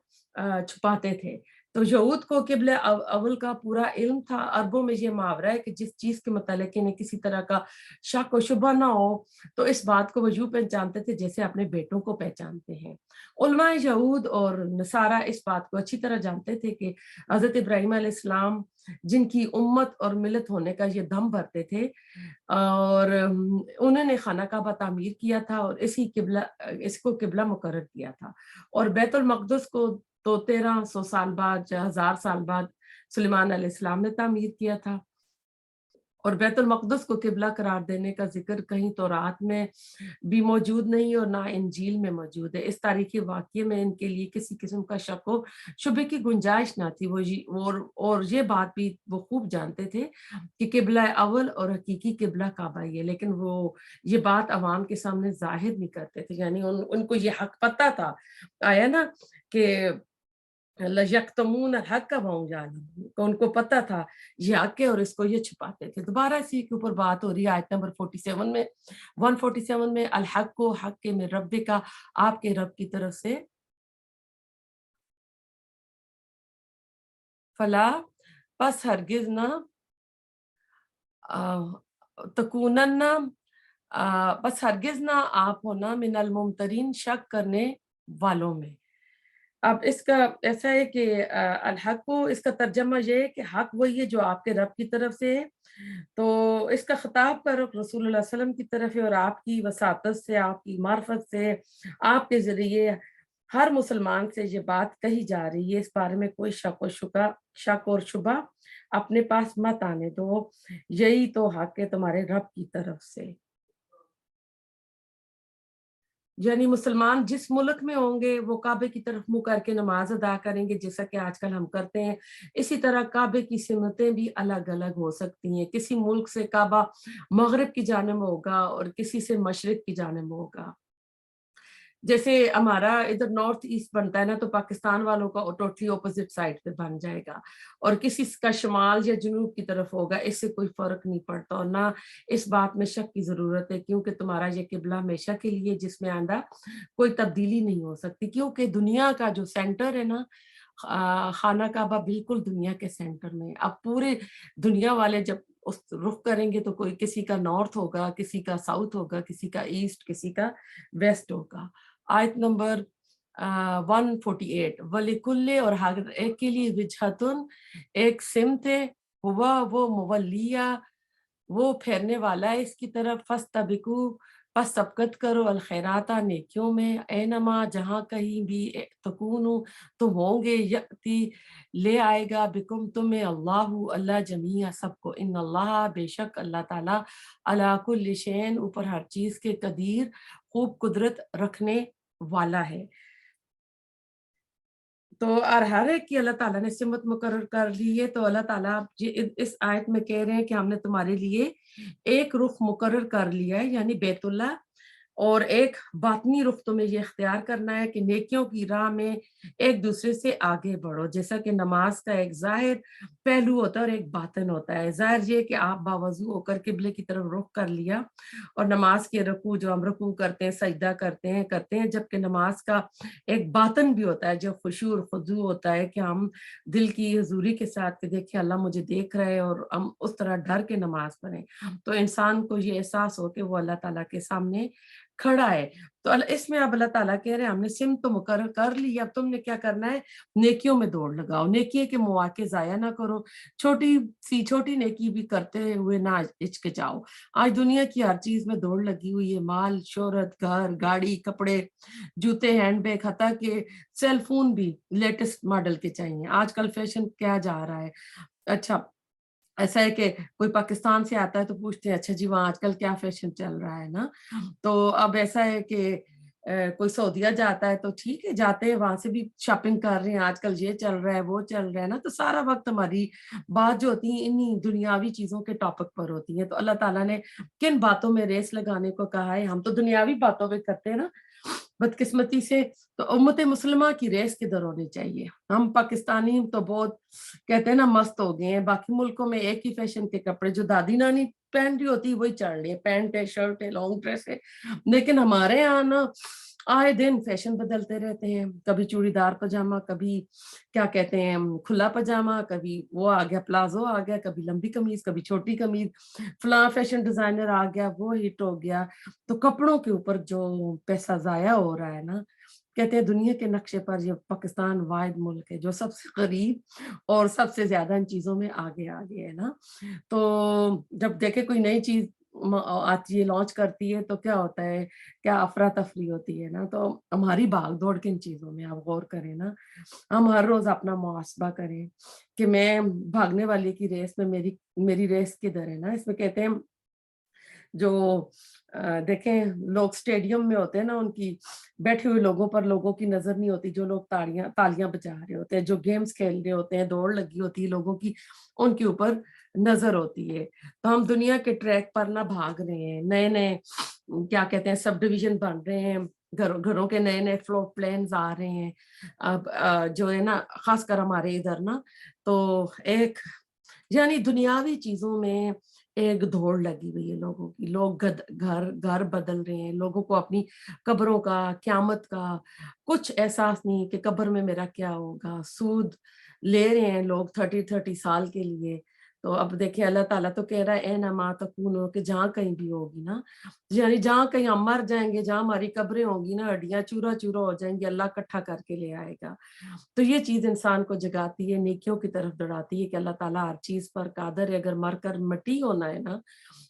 چھپاتے تھے۔ تو یہود کو قبل اول کا پورا علم تھا، عربوں میں یہ محاورہ ہے کہ جس چیز کے متعلق انہیں کسی طرح کا شک و شبہ نہ ہو، تو اس بات کو وہ یوں پہچانتے تھے جیسے اپنے بیٹوں کو پہچانتے ہیں۔ علماء یہود اور نصارہ اس بات کو اچھی طرح جانتے تھے کہ حضرت ابراہیم علیہ السلام جن کی امت اور ملت ہونے کا یہ دم بھرتے تھے، اور انہوں نے خانہ کعبہ تعمیر کیا تھا، اور اس کو قبلہ مقرر کیا تھا، اور بیت المقدس کو تو 1300 سال بعد، 1000 سال بعد سلیمان علیہ السلام نے تعمیر کیا تھا، اور بیت المقدس کو قبلہ قرار دینے کا ذکر کہیں تورات میں بھی موجود نہیں، اور نہ انجیل میں موجود ہے۔ اس تاریخی واقعے میں ان کے لیے کسی قسم کا شک و شبے کی گنجائش نہ تھی، اور یہ بات بھی وہ خوب جانتے تھے کہ قبلہ اول اور حقیقی قبلہ کعبہ ہی ہے، لیکن وہ یہ بات عوام کے سامنے ظاہر نہیں کرتے تھے، یعنی ان کو یہ حق پتہ تھا، آیا نا کہ لیکتمون الحق وہم یعلمون، کہ ان کو پتہ تھا یہ حق ہے اور اس کو یہ چھپاتے تھے۔ دوبارہ اسی کے اوپر بات ہو رہی ہے آیت نمبر 47 میں، 147 میں، الحق کو حق کے میں رب کا، آپ کے رب کی طرف سے، فلا پس ہرگز نہ، تکونن بس ہرگز نہ آپ ہونا، من الممترین شک کرنے والوں میں۔ اب اس کا ایسا ہے کہ الحق کو، اس کا ترجمہ یہ ہے کہ حق وہی ہے جو آپ کے رب کی طرف سے ہے، تو اس کا خطاب کا رخ رسول اللہ صلی اللہ علیہ وسلم کی طرف ہے، اور آپ کی وساطت سے، آپ کی معرفت سے، آپ کے ذریعے ہر مسلمان سے یہ بات کہی جا رہی ہے، اس بارے میں کوئی شک اور شبہ اپنے پاس مت آنے دو، یہی تو حق ہے تمہارے رب کی طرف سے۔ یعنی مسلمان جس ملک میں ہوں گے وہ کعبے کی طرف منہ کر کے نماز ادا کریں گے جیسا کہ آج کل ہم کرتے ہیں. اسی طرح کعبے کی سمتیں بھی الگ الگ ہو سکتی ہیں. کسی ملک سے کعبہ مغرب کی جانب ہوگا اور کسی سے مشرق کی جانب ہوگا. جیسے ہمارا ادھر نارتھ ایسٹ بنتا ہے نا تو پاکستان والوں کا ٹوٹلی اپوزٹ سائڈ پہ بن جائے گا, اور کسی کا شمال یا جنوب کی طرف ہوگا. اس سے کوئی فرق نہیں پڑتا اور نہ اس بات میں شک کی ضرورت ہے, کیونکہ تمہارا یہ قبلہ ہمیشہ کے لیے جس میں آندہ کوئی تبدیلی نہیں ہو سکتی. کیونکہ دنیا کا جو سینٹر ہے نا خانہ کعبہ بالکل دنیا کے سینٹر میں. اب پورے دنیا والے جب اس رخ کریں گے تو کوئی کسی کا نارتھ ہوگا, کسی کا ساؤتھ ہوگا, کسی کا ایسٹ, کسی کا ویسٹ ہوگا. آیت نمبر 148 وَلِكُلِّ اور ہر ایک کے لیے وجہتن ایک سمت ہے, ہوا وہ مولیہ وہ پھیرنے والا ہے اس کی طرف, فاستبقوا پس سبقت کرو الخیرات نیکیوں میں, اینما جہاں کہیں بھی تکونو تم ہوں گے, یأتی لے آئے گا بکم تمہیں اللہ جمیع سب کو, ان اللہ بے شک اللہ تعالیٰ علی کل شیء اوپر ہر چیز کے قدیر خوب قدرت رکھنے والا ہے. تو اور ہر ایک کی اللہ تعالیٰ نے سمت مقرر کر لی ہے. تو اللہ تعالیٰ اس آیت میں کہہ رہے ہیں کہ ہم نے تمہارے لیے ایک رخ مقرر کر لیا ہے, یعنی بیت اللہ, اور ایک باطنی رخ تمہیں یہ اختیار کرنا ہے کہ نیکیوں کی راہ میں ایک دوسرے سے آگے بڑھو. جیسا کہ نماز کا ایک ظاہر پہلو ہوتا ہے اور ایک باطن ہوتا ہے. ظاہر یہ کہ آپ باوضو ہو کر قبلے کی طرف رخ کر لیا, اور نماز کے رکوع جو ہم رکوع کرتے ہیں, سجدہ کرتے ہیں, جبکہ نماز کا ایک باطن بھی ہوتا ہے جو خشوع اور خضوع ہوتا ہے کہ ہم دل کی حضوری کے ساتھ کہ دیکھیں اللہ مجھے دیکھ رہے ہیں, اور ہم اس طرح ڈر کے نماز پڑھیں. تو انسان کو یہ احساس ہو کہ وہ اللہ تعالیٰ کے سامنے کھڑا ہے. تو اس میں اب اللہ تعالیٰ کہہ رہے ہیں ہم نے سمت تو مقرر کر لی, اب تم نے کیا کرنا ہے, نیکیوں میں دوڑ لگاؤ. نیکی کے مواقع ضائع نہ کرو, چھوٹی نیکی بھی کرتے ہوئے نہ ہچکچاؤ. آج دنیا کی ہر چیز میں دوڑ لگی ہوئی ہے, مال, شہرت, گھر, گاڑی, کپڑے, جوتے, ہینڈ بیگ, حتیٰ کہ سیل فون بھی لیٹسٹ ماڈل کے چاہیے. آج کل فیشن کیا جا رہا ہے. اچھا ایسا ہے کہ کوئی پاکستان سے آتا ہے تو پوچھتے ہیں اچھا جی وہاں آج کل کیا فیشن چل رہا ہے نا. تو اب ایسا ہے کہ کوئی سعودیہ جاتا ہے تو ٹھیک ہے جاتے ہیں, وہاں سے بھی شاپنگ کر رہے ہیں, آج کل یہ چل رہا ہے وہ چل رہا ہے نا. تو سارا وقت ہماری بات جو ہوتی ہے انہی دنیاوی چیزوں کے ٹاپک پر ہوتی ہے. تو اللہ تعالیٰ نے کن باتوں میں ریس لگانے کو کہا ہے, ہم تو دنیاوی باتوں پہ کرتے ہیں نا بدقسمتی سے. تو امت مسلمہ کی ریس کدھر ہونی چاہیے. ہم پاکستانی تو بہت کہتے ہیں نا مست ہو گئے ہیں, باقی ملکوں میں ایک ہی فیشن کے کپڑے جو دادی نانی پہن رہی ہوتی وہی چڑھ رہی ہے, پینٹ ہے, شرٹ ہے, لانگ ڈریس ہے. لیکن ہمارے یہاں نا آئے دن فیشن بدلتے رہتے ہیں, کبھی چوڑی دار پاجامہ, کبھی کیا کہتے ہیں کھلا پاجامہ, کبھی وہ آ گیا پلازو آ گیا, کبھی لمبی قمیض, کبھی چھوٹی قمیض, فلاں فیشن ڈیزائنر آ گیا وہ ہٹ ہو گیا. تو کپڑوں کے اوپر جو پیسہ ضائع ہو رہا ہے نا, کہتے ہیں دنیا کے نقشے پر یہ پاکستان واحد ملک ہے جو سب سے قریب اور سب سے زیادہ ان چیزوں میں آگے ہے نا. تو جب دیکھے کوئی نئی چیز آتی ہے, لانچ کرتی ہے, تو کیا ہوتا ہے, کیا افراتفری ہوتی ہے نا. تو ہماری بھاگ دوڑ کے ان چیزوں میں آپ غور کریں نا, ہم ہر روز اپنا محاسبہ کریں کہ میں بھاگنے والے کی ریس میں میری ریس کدھر ہے نا. اس میں کہتے ہیں جو دیکھیں لوگ اسٹیڈیم میں ہوتے ہیں نا, ان کی بیٹھے ہوئے لوگوں پر لوگوں کی نظر نہیں ہوتی, جو لوگ تالیاں بجا رہے ہوتے ہیں, جو گیمز کھیل رہے ہوتے ہیں, دوڑ لگی ہوتی ہے لوگوں کی, ان کے اوپر نظر ہوتی ہے. تو ہم دنیا کے ٹریک پر نہ بھاگ رہے ہیں, نئے کیا کہتے ہیں سب ڈویژن بن رہے ہیں, گھروں کے نئے فلور پلانز آ رہے ہیں. اب جو ہے نا خاص کر ہمارے ادھر نا, تو ایک یعنی دنیاوی چیزوں میں ایک دوڑ لگی ہوئی ہے لوگوں کی. لوگ گھر بدل رہے ہیں, لوگوں کو اپنی قبروں کا, قیامت کا کچھ احساس نہیں کہ قبر میں میرا کیا ہوگا. سود لے رہے ہیں لوگ 30 سال کے لیے. تو اب دیکھیں اللہ تعالیٰ تو کہہ رہا ہے اینما تکونو, کہ جہاں کہیں بھی ہوگی نا, یعنی جہاں کہیں ہم مر جائیں گے, جہاں ہماری قبریں ہوں گی نا, ہڈیاں چورا ہو جائیں گی, اللہ اکٹھا کر کے لے آئے گا. تو یہ چیز انسان کو جگاتی ہے, نیکیوں کی طرف دوڑاتی ہے کہ اللہ تعالیٰ ہر چیز پر قادر ہے. اگر مر کر مٹی ہونا ہے نا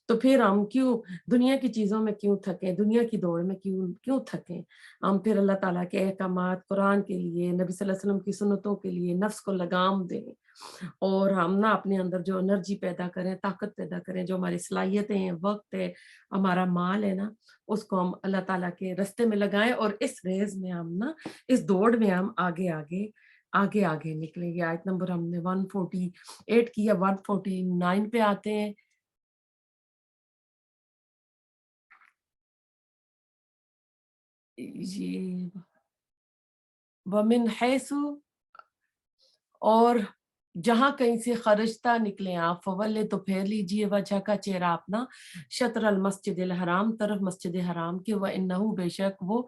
تو پھر ہم کیوں دنیا کی چیزوں میں کیوں تھکیں، دنیا کی دوڑ میں کیوں تھکیں؟ ہم پھر اللہ تعالیٰ کے احکامات قرآن کے لیے، نبی صلی اللہ علیہ وسلم کی سنتوں کے لیے نفس کو لگام دیں، اور ہم نا اپنے اندر جو انرجی پیدا کریں، طاقت پیدا کریں، جو ہماری صلاحیتیں ہیں، وقت ہے، ہمارا مال ہے نا، اس کو ہم اللہ تعالیٰ کے رستے میں لگائیں، اور اس ریز میں ہم نا، اس دوڑ میں ہم آگے آگے آگے آگے نکلیں گے۔ آیت نمبر ہم نے 148 کی، یا 149 پہ آتے ہیں۔ یہ وَمِنْ حَيْثُ، اور جہاں کہیں سے خرجتا نکلے آپ، فولے تو پھیر لیجئے وجہ کا، چہرہ اپنا، شطر المسجد الحرام، طرف مسجد حرام کے، وَإِنَّهُ، بے شک وہ،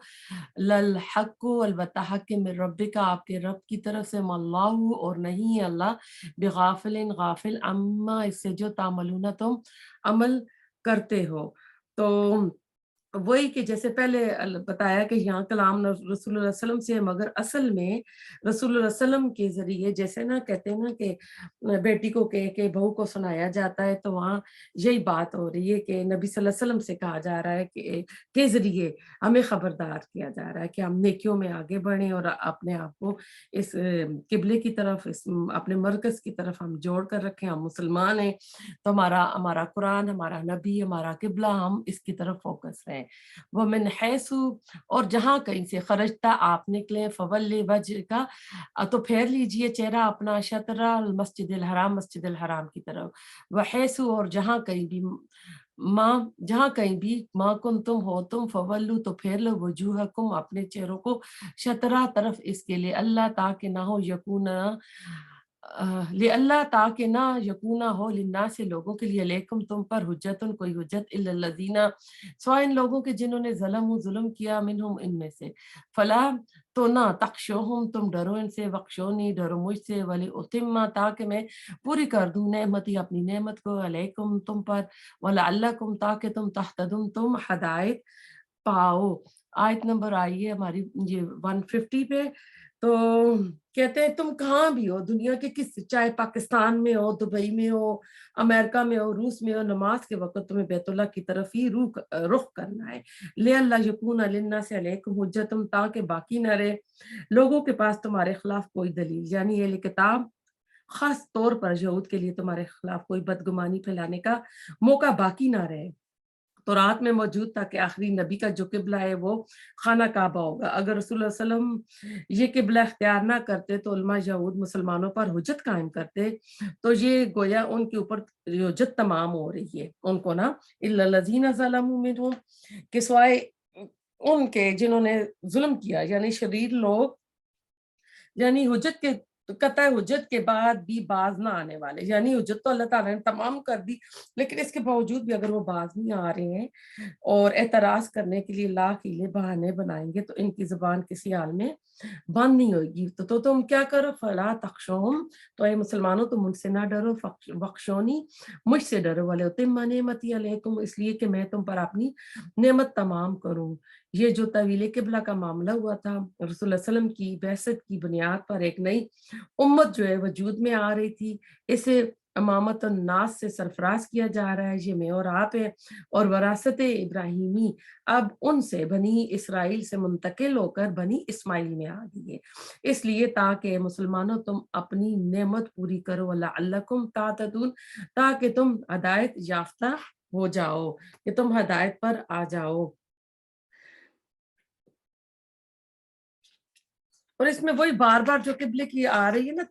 لَلْحَقُّ، البتہ حق من ربک، آپ کے رب کی طرف سے، مَاللَّهُ، اور نہیں ہے اللہ، بغافل، غافل، اما، اس سے جو تعملون تم عمل کرتے ہو۔ تو وہی کہ جیسے پہلے بتایا کہ یہاں کلام رسول اللہ صلی اللہ علیہ وسلم سے، مگر اصل میں رسول اللہ علیہ وسلم کے ذریعے، جیسے نا کہتے ہیں نا کہ بیٹی کو کہہ کے بہو کو سنایا جاتا ہے، تو وہاں یہی بات ہو رہی ہے کہ نبی صلی اللہ علیہ وسلم سے کہا جا رہا ہے کہ کے ذریعے ہمیں خبردار کیا جا رہا ہے کہ ہم نیکیوں میں آگے بڑھیں، اور اپنے آپ کو اس قبلے کی طرف، اس اپنے مرکز کی طرف ہم جوڑ کر رکھیں۔ ہم مسلمان ہیں تو ہمارا قرآن، ہمارا نبی، ہمارا قبلہ، ہم اس کی طرف فوکس رہیں۔ وَمِنْ حَيْثُ، اور جہاں کہیں سے، خرجتا آپ نکلے، فَوَلِّ وَجْهَكَ، تو پھیر لیجئے چہرہ اپنا، شطر المسجد الحرام، مسجد الحرام کی طرف، وَحَيْثُ، اور جہاں کہیں بھی، جہاں کہیں بھی، ما کنتم ہو تم، فولو، تو پھیر لو، وجوہکم، اپنے چہروں کو، شطرہ، طرف اس کے لیے، اللہ تاکہ نہ ہو، اللہ تاکہ نہ، یکونہ ہو، للناس، سے لوگوں کے لیے، علیکم، تم پر، حجتن، کوئی حجت، الا الذین، سوائے ان لوگوں کے جنہوں نے ظلم کیا، منہم، ان میں سے، فلا، تو نہ، تخشوہم، تم ڈرو ان سے، وخشونی، ڈرو مجھ سے، ولی اتمہ، تاکہ میں پوری کر دوں نعمتی، اپنی نعمت کو، علیکم، تم پر، ولعلکم، تاکہ تم تہتدون، تم ہدایت پاؤ۔ آیت نمبر آئی ہے ہماری یہ 150 پہ۔ تو کہتے ہیں تم کہاں بھی ہو دنیا کے، کس، چاہے پاکستان میں ہو، دبئی میں ہو، امریکہ میں ہو، روس میں ہو، نماز کے وقت تمہیں بیت اللہ کی طرف ہی رخ کرنا ہے، لے اللہ یکون للناس علیکم حجتم، تاکہ باقی نہ رہے لوگوں کے پاس تمہارے خلاف کوئی دلیل، یعنی یہ کتاب خاص طور پر یہود کے لیے تمہارے خلاف کوئی بدگمانی پھیلانے کا موقع باقی نہ رہے۔ تو رات میں موجود تھا کہ آخری نبی کا جو قبلہ ہے وہ خانہ کعبہ ہوگا۔ اگر رسول اللہ علیہ وسلم یہ قبلہ اختیار نہ کرتے تو علماء یہود مسلمانوں پر حجت قائم کرتے، تو یہ گویا ان کے اوپر حجت تمام ہو رہی ہے ان کو نا، الا الذین ظلموا منہم، کہ سوائے ان کے جنہوں نے ظلم کیا، یعنی شریر لوگ، یعنی حجت کے، قطع حجت کے بعد بھی باز نہ آنے والے، یعنی حجت تو اللہ تعالیٰ نے تمام کر دی، لیکن اس کے باوجود بھی اگر وہ باز نہیں آ رہے ہیں اور اعتراض کرنے کے لیے لاکھ ہیلے بہانے بنائیں گے، تو ان کی زبان کسی حال میں بند نہیں ہوگی۔ تو تم کیا کرو، فلا تخشوہم، تو اے مسلمانوں تم ان سے نہ ڈرو، بخشونی، مجھ سے ڈرو، وَلِأُتِمَّ نِعْمَتِي عَلَيْكُمْ، اس لیے کہ میں تم پر اپنی نعمت تمام کروں۔ یہ جو طویل قبلہ کا معاملہ ہوا تھا، رسول اللہ علیہ وسلم کی بعثت کی بنیاد پر ایک نئی امت جو ہے وجود میں آ رہی تھی، اسے امامت الناس سے سرفراز کیا جا رہا ہے، یہ میں اور آپ ہے، اور وراثت ابراہیمی اب ان سے، بنی اسرائیل سے منتقل ہو کر بنی اسماعیل میں آ گئی ہے، اس لیے تاکہ مسلمانوں تم اپنی نعمت پوری کرو، لعلکم تہتدون، تاکہ تم ہدایت یافتہ ہو جاؤ، کہ تم ہدایت پر آ جاؤ۔ اور اس میں وہی بار بار جو قبلے کی آ رہی ہے نا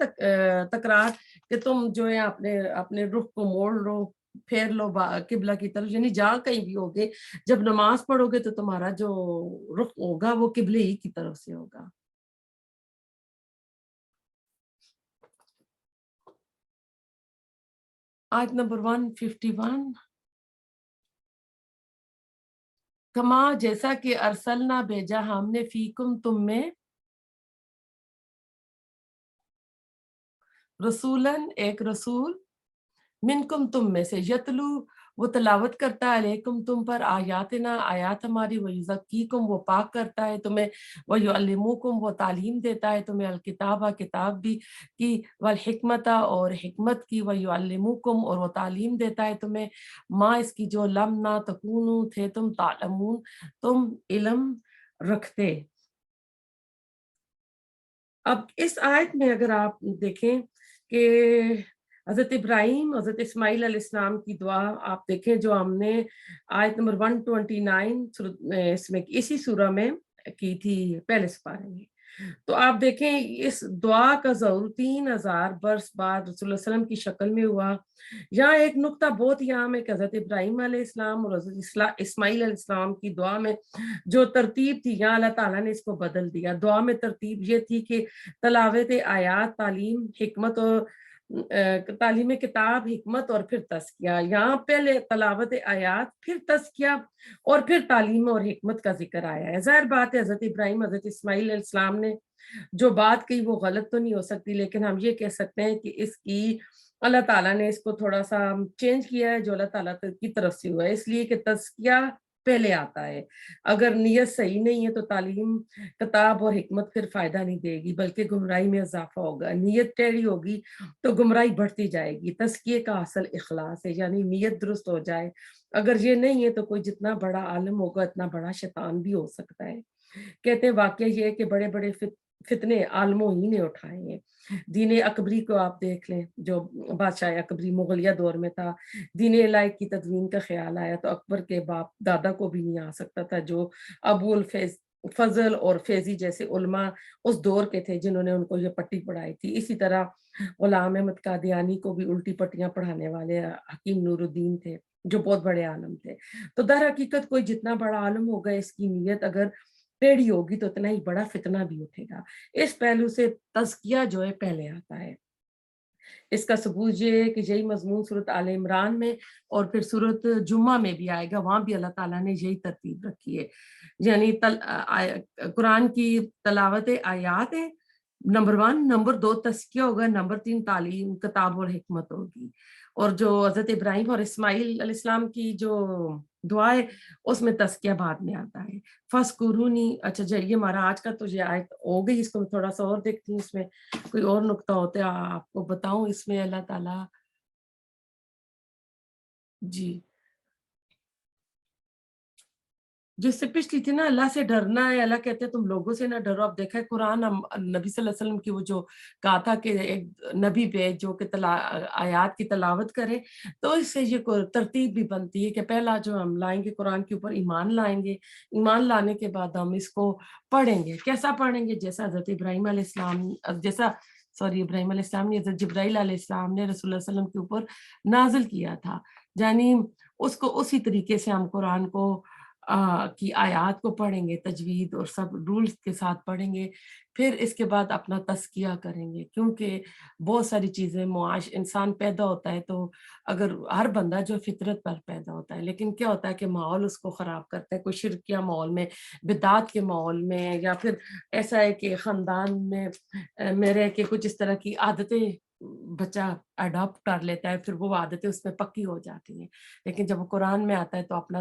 تکرار، کہ تم جو ہے اپنے رخ کو موڑ لو، پھیر لو قبلہ کی طرف، یعنی جہاں کہیں بھی ہوگے، جب نماز پڑھو گے تو تمہارا جو رخ ہوگا وہ قبلے ہی کی طرف سے ہوگا۔ آیت نمبر 151، کما، جیسا کہ ارسلنا، بھیجا ہم نے، فیکم، تم میں، رسولن، ایک رسول، منکم، تم میں سے، یتلو، وہ تلاوت کرتا ہے علیکم تم پر آیاتنا آیات ہماری، ویزکیکم وہ پاک کرتا ہے تمہیں، ویعلمکم وہ تعلیم دیتا ہے تمہیں، الکتابہ کتاب بھی کی، والحکمت اور حکمت کی، ویعلمکم اور وہ تعلیم دیتا ہے تمہیں، ماں اس کی جو لم نہ تکونو تھے تم تعلمون تم علم رکھتے۔ اب اس آیت میں اگر آپ دیکھیں کہ حضرت ابراہیم حضرت اسماعیل علیہ السلام کی دعا آپ دیکھیں جو ہم نے آیت نمبر 129 اس میں اسی سورہ میں کی تھی پہلے سپارے میں، تو آپ دیکھیں اس دعا کا ظہور 3000 برس بعد رسول اللہ علیہ وسلم کی شکل میں ہوا۔ یہاں ایک نقطہ بہت ہی عام ہے کہ حضرت ابراہیم علیہ السلام اور حضرت اسماعیل علیہ السلام کی دعا میں جو ترتیب تھی یہاں اللہ تعالیٰ نے اس کو بدل دیا۔ دعا میں ترتیب یہ تھی کہ تلاوت آیات، تعلیم، حکمت اور تعلیم کتاب، حکمت اور پھر تزکیہ۔ یہاں پہلے تلاوت آیات، پھر تزکیہ اور پھر تعلیم اور حکمت کا ذکر آیا ہے۔ ظاہر بات ہے حضرت ابراہیم حضرت اسماعیل علیہ السلام نے جو بات کہی وہ غلط تو نہیں ہو سکتی، لیکن ہم یہ کہہ سکتے ہیں کہ اس کی اللہ تعالیٰ نے اس کو تھوڑا سا چینج کیا ہے جو اللہ تعالیٰ کی طرف سے ہوا ہے، اس لیے کہ تزکیہ پہلے آتا ہے۔ اگر نیت صحیح نہیں ہے تو تعلیم، کتاب اور حکمت پھر فائدہ نہیں دے گی بلکہ گمراہی میں اضافہ ہوگا۔ نیت ٹیڑھی ہوگی تو گمراہی بڑھتی جائے گی۔ تزکیے کا اصل اخلاص ہے، یعنی نیت درست ہو جائے۔ اگر یہ نہیں ہے تو کوئی جتنا بڑا عالم ہوگا اتنا بڑا شیطان بھی ہو سکتا ہے۔ کہتے ہیں واقعہ یہ ہے کہ بڑے بڑے فتنے عالموں ہی نے اٹھائے ہیں۔ دین اکبری کو آپ دیکھ لیں جو بادشاہ اکبری مغلیہ دور میں تھا، دین الہی کی تدوین کا خیال آیا تو اکبر کے باپ دادا کو بھی نہیں آ سکتا تھا، جو ابو الفیض فضل اور فیضی جیسے علماء اس دور کے تھے جنہوں نے ان کو یہ پٹی پڑھائی تھی۔ اسی طرح غلام احمد قادیانی کو بھی الٹی پٹیاں پڑھانے والے حکیم نور الدین تھے جو بہت بڑے عالم تھے۔ تو در حقیقت کوئی جتنا بڑا عالم ہوگا اس کی نیت اگر ٹیڑھی ہوگی تو اتنا ہی بڑا فتنہ بھی اٹھے گا۔ اس پہلو سے تزکیہ جو ہے پہلے آتا ہے۔ اس کا ثبوت یہ ہے کہ یہی مضمون سورۃ آل عمران میں اور پھر سورۃ جمعہ میں بھی آئے گا، وہاں بھی اللہ تعالیٰ نے یہی ترتیب رکھی ہے، یعنی قرآن کی تلاوت آیات ہے نمبر 1، نمبر 2 تزکیہ ہوگا، نمبر 3 تعلیم، کتاب اور حکمت ہوگی۔ اور جو حضرت ابراہیم اور اسماعیل علیہ السلام کی جو دعا ہے اس میں تزکیہ بعد میں آتا ہے۔ فَاذْكُرُونِی، اچھا یہ ہمارا آج کا تو یہ آیت ہو گئی، اس کو تھوڑا سا اور دیکھتی ہوں، اس میں کوئی اور نقطہ ہوتا ہے آپ کو بتاؤں اس میں اللہ تعالیٰ۔ جی جس سے پچھلی تھی نا، اللہ سے ڈرنا ہے، اللہ کہتے ہیں تم لوگوں سے نہ ڈرو۔ اب دیکھا ہے قرآن نبی صلی اللہ علیہ وسلم کی وہ جو کہا تھا کہ ایک نبی پہ جو کہ آیات کی تلاوت کرے، تو اس سے یہ ترتیب بھی بنتی ہے کہ پہلا جو ہم لائیں گے قرآن کے اوپر ایمان لائیں گے، ایمان لانے کے بعد ہم اس کو پڑھیں گے۔ کیسا پڑھیں گے؟ جیسا حضرت ابراہیم علیہ السلام، ابراہیم علیہ السلام نے حضرت جبرائیل علیہ السلام نے رسول اللہ علیہ وسلم کے اوپر نازل کیا تھا، یعنی اس کو اسی طریقے سے ہم قرآن کو کی آیات کو پڑھیں گے، تجوید اور سب رولز کے ساتھ پڑھیں گے، پھر اس کے بعد اپنا تزکیہ کریں گے، کیونکہ بہت ساری چیزیں انسان پیدا ہوتا ہے تو اگر ہر بندہ جو فطرت پر پیدا ہوتا ہے، لیکن کیا ہوتا ہے کہ ماحول اس کو خراب کرتا ہے، کوئی شرکیہ ماحول میں، بدعات کے ماحول میں، یا پھر ایسا ہے کہ خاندان میں رہ کے کچھ اس طرح کی عادتیں بچہ اڈاپٹ کر لیتا ہے، پھر وہ عادتیں اس میں پکی ہو جاتی ہیں۔ لیکن جب وہ قرآن میں آتا ہے تو اپنا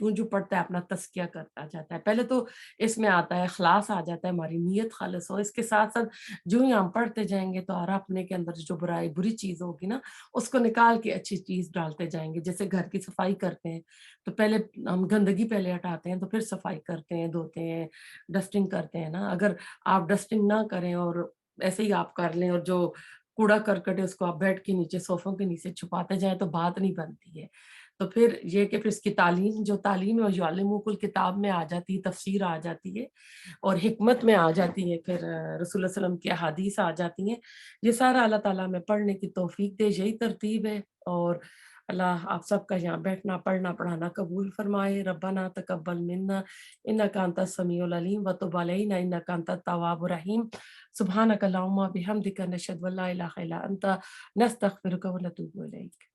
جو پڑھتا ہے اپنا تزکیہ کرتا جاتا ہے۔ پہلے تو اس میں آتا ہے اخلاص آ جاتا ہے، ہماری نیت خالص ہو، اس کے ساتھ ساتھ جو ہی ہم پڑھتے جائیں گے تو ہر اپنے کے اندر جو بری چیز ہوگی نا اس کو نکال کے اچھی چیز ڈالتے جائیں گے۔ جیسے گھر کی صفائی کرتے ہیں تو پہلے ہم گندگی پہلے ہٹاتے ہیں تو پھر صفائی کرتے ہیں، دھوتے ہیں، ڈسٹنگ کرتے ہیں نا۔ اگر آپ ڈسٹنگ نہ کریں اور ایسے ہی آپ کر لیں اور جو کوڑا کرکٹ ہے اس کو آپ بیڈ کے نیچے، صوفوں کے نیچے چھپاتے جائیں تو بات نہیں بنتی ہے۔ تو پھر یہ کہ پھر اس کی تعلیم ہے وہ یعلمکم کتاب میں آ جاتی ہے، تفسیر آ جاتی ہے اور حکمت میں آ جاتی ہے، پھر رسول اللہ صلی اللہ علیہ وسلم کی احادیث آ جاتی ہیں۔ یہ سارا اللہ تعالیٰ میں پڑھنے کی توفیق دے، یہی ترتیب ہے۔ اور اللہ آپ سب کا یہاں بیٹھنا، پڑھنا، پڑھانا قبول فرمائے۔ ربنا تقبل منا انک انت السمیع العلیم وتب علینا انک انت التواب الرحیم۔ سبحانک اللہم بحمدک نشہد ان لا الہ الا انت نستغفرک ونتوب الیک۔